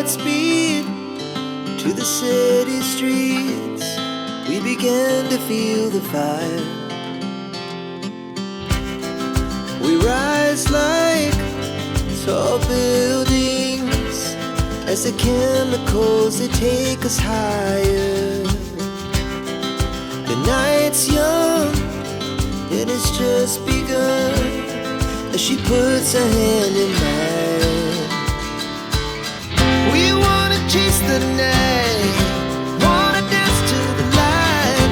hearts beat to the city streets. We began to feel the fire. We rise like tall buildings as the chemicals, they take us higher. The night's young and it's just begun as she puts her hand in mine. We wanna chase the night, wanna dance to the light,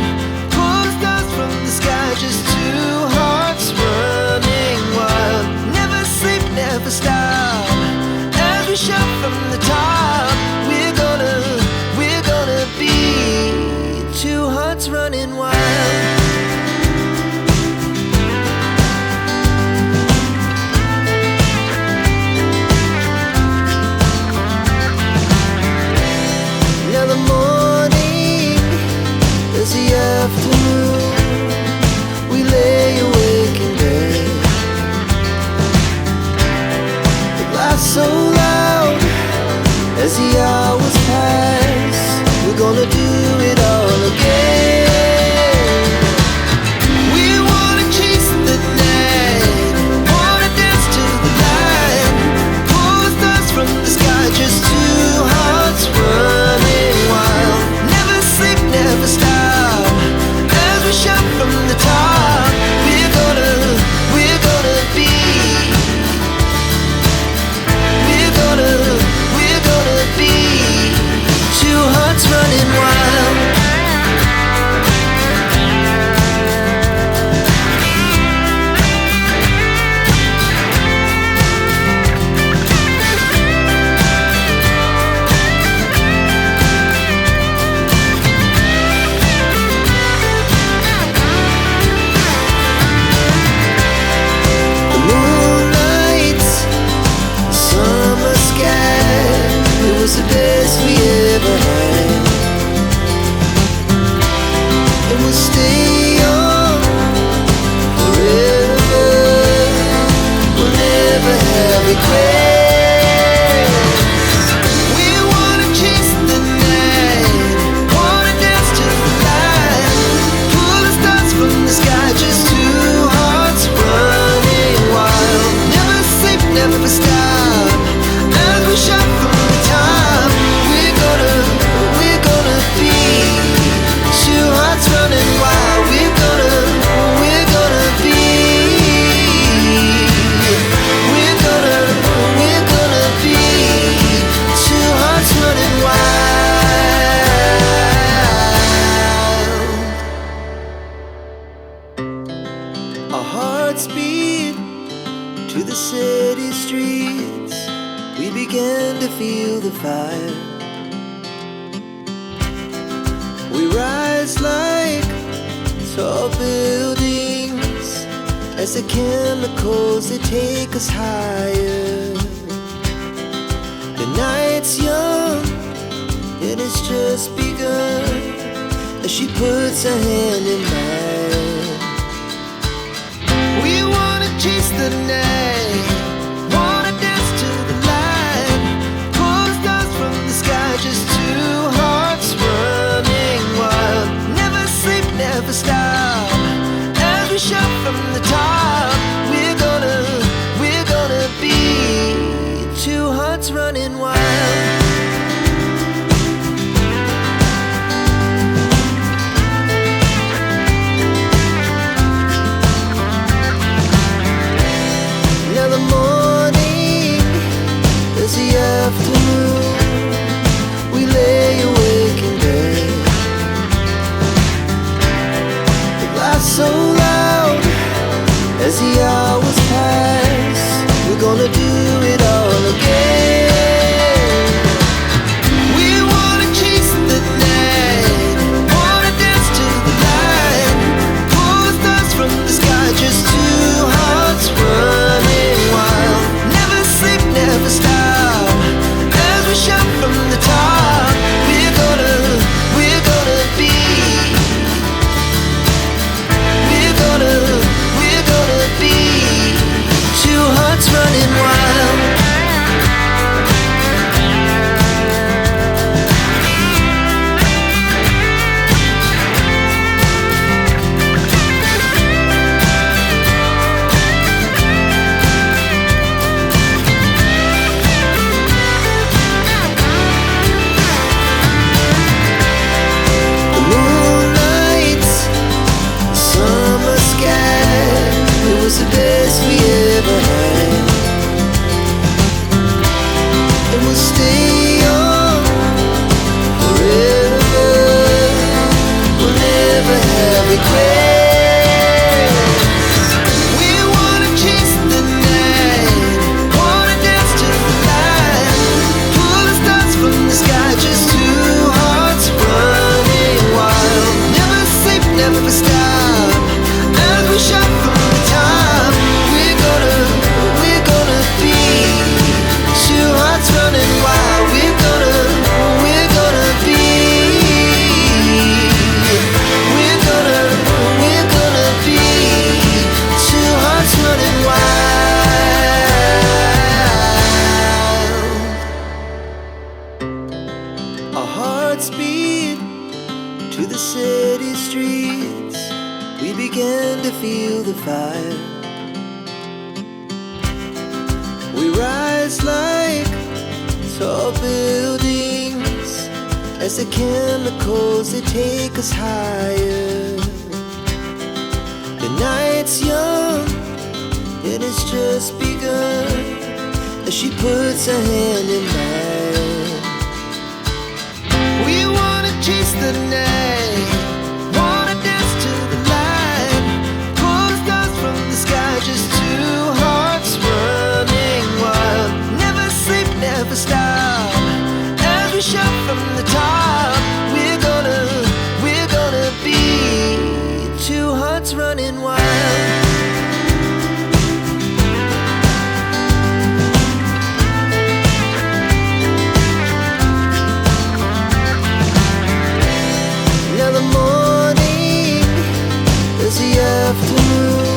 pull the stars from the sky, just two hearts running wild. Never sleep, never stop, as we shout from the top. We're gonna be two hearts running wild. Now the morning is the afternoon. We lay awake in bed. The laughs so loud as the hours pass. We're gonna do it all again. We wanna chase the night, wanna dance to the light, pull the stars from the sky, just two hearts running wild. Never sleep, never stop, as we shout from the top. We're gonna be, we're gonna be two hearts running wild. The moonlight, summer sky, it was the best we ever had. And we'll stay on forever. We'll never have regrets. We wanna chase the night, wanna dance to the light, pull the stars from the sky, just two hearts running wild. Never sleep, never stop, as we shout from the top. We're gonna be two hearts running wild. We're gonna be, we're gonna be two hearts running wild. Our hearts beat to the city streets. We began to feel the fire. We rise like tall buildings as the chemicals, they take us higher. The night's young and it's just begun as she puts her hand in mine. We wanna chase the night, wanna dance to the light, pull the stars from the sky, just two hearts running wild. Never sleep, never stop, as we shout from the top. We're gonna be two hearts running wild. Now the morning is the afternoon. We lay awake in bed. The laughs so loud as the hours pass. We're gonna do it all again. We wanna chase the night, wanna dance to the light, pull the stars from the sky, just two hearts running wild. Never sleep, never stop, as we shout from the top. We're gonna be, we're gonna be never stop. As we shout from the top, we're gonna be two hearts running wild. We're gonna be. We're gonna be two hearts running wild. Our hearts beat to the city streets. We began to feel the fire. We rise like tall buildings as the chemicals, they take us higher. The night's young, it has just begun, as she puts her hand in mine. We wanna chase the night, wanna dance to the light, pull the stars from the sky, just two hearts running wild. Never sleep, never stop. As we shout from the top, we're gonna be two hearts running wild. Now the morning is the afternoon.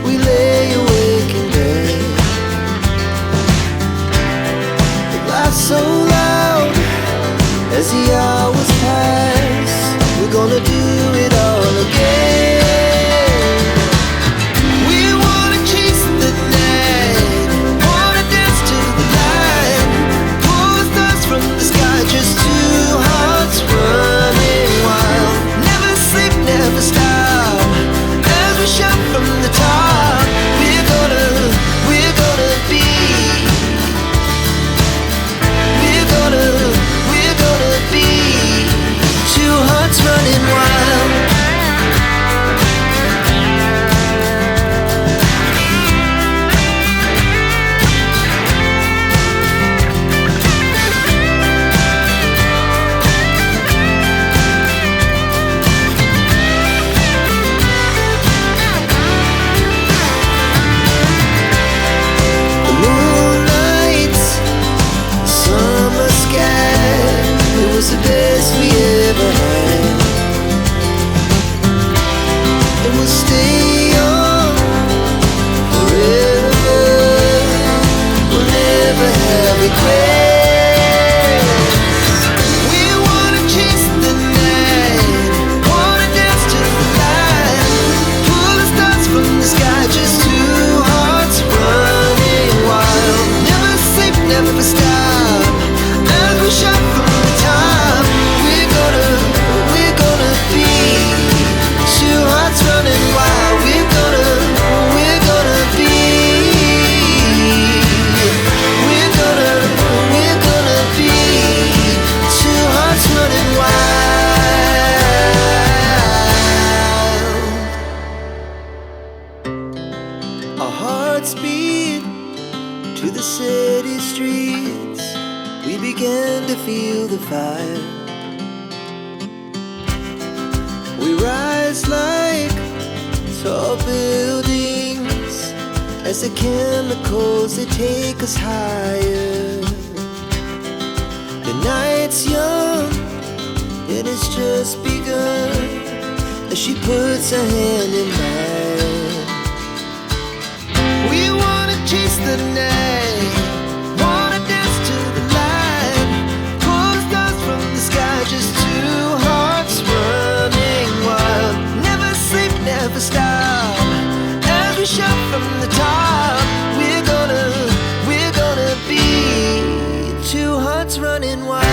We lay awake in bed. The laughs so loud as the hours pass. We're gonna do it all again. We wanna chase the night, wanna dance to the light, pull the stars from the sky, just two hearts running wild. Never sleep, never stop. As we shout from the top, we're gonna be. We're gonna be two hearts running wild. The moonlight, summer sky, it was the best we ever had. And we'll stay young forever. We'll never have regrets. We wanna chase the night, wanna dance to the light, pull the stars from the sky, just two hearts running wild. Never sleep, never stop. As we shout from the top, we're gonna be two hearts running wild. We're gonna be. We're gonna be two hearts running wild. Our hearts beat to the city streets. We began to feel the fire. We rise like tall buildings as the chemicals, they take us higher. The night's young, it has just begun, as she puts her hand in mine. We wanna chase the night, wanna dance to the light, pull the stars from the sky, just two hearts running wild. Never sleep, never stop. As we shout from the top, we're gonna be two hearts running wild.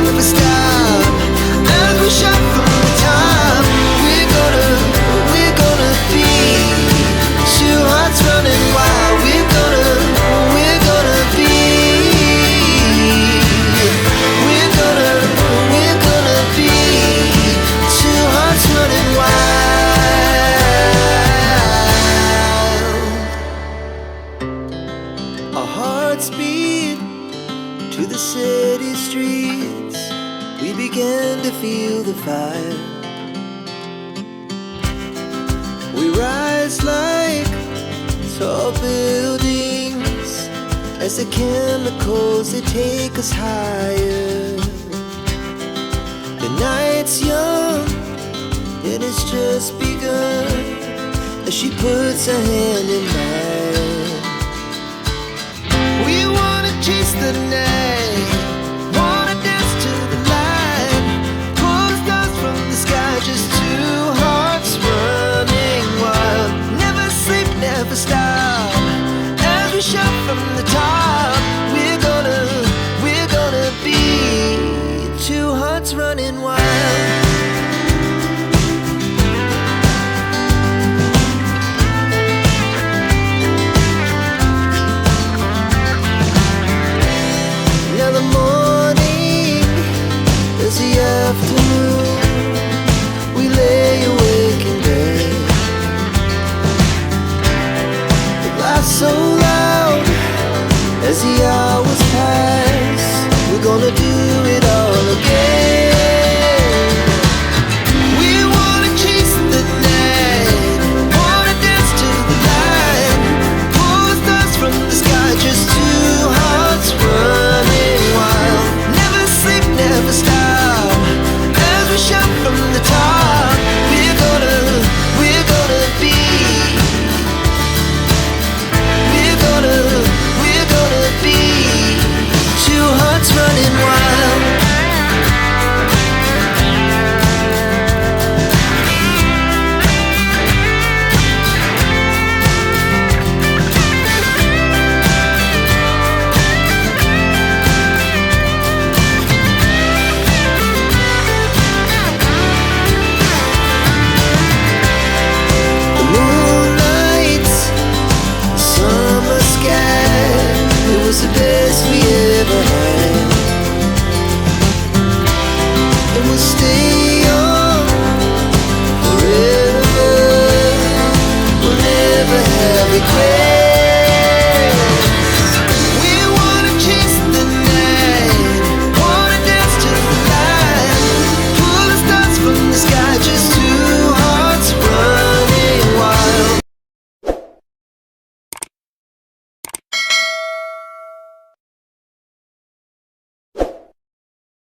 never stop. As we shout from the top, we're gonna be two hearts running wild. We're gonna be. We're gonna be two hearts running wild. Our hearts beat to the city streets. We began to feel the fire. We rise like tall buildings as the chemicals, they take us higher. The night's young, it has just begun, as she puts her hand in mine. We wanna chase the night.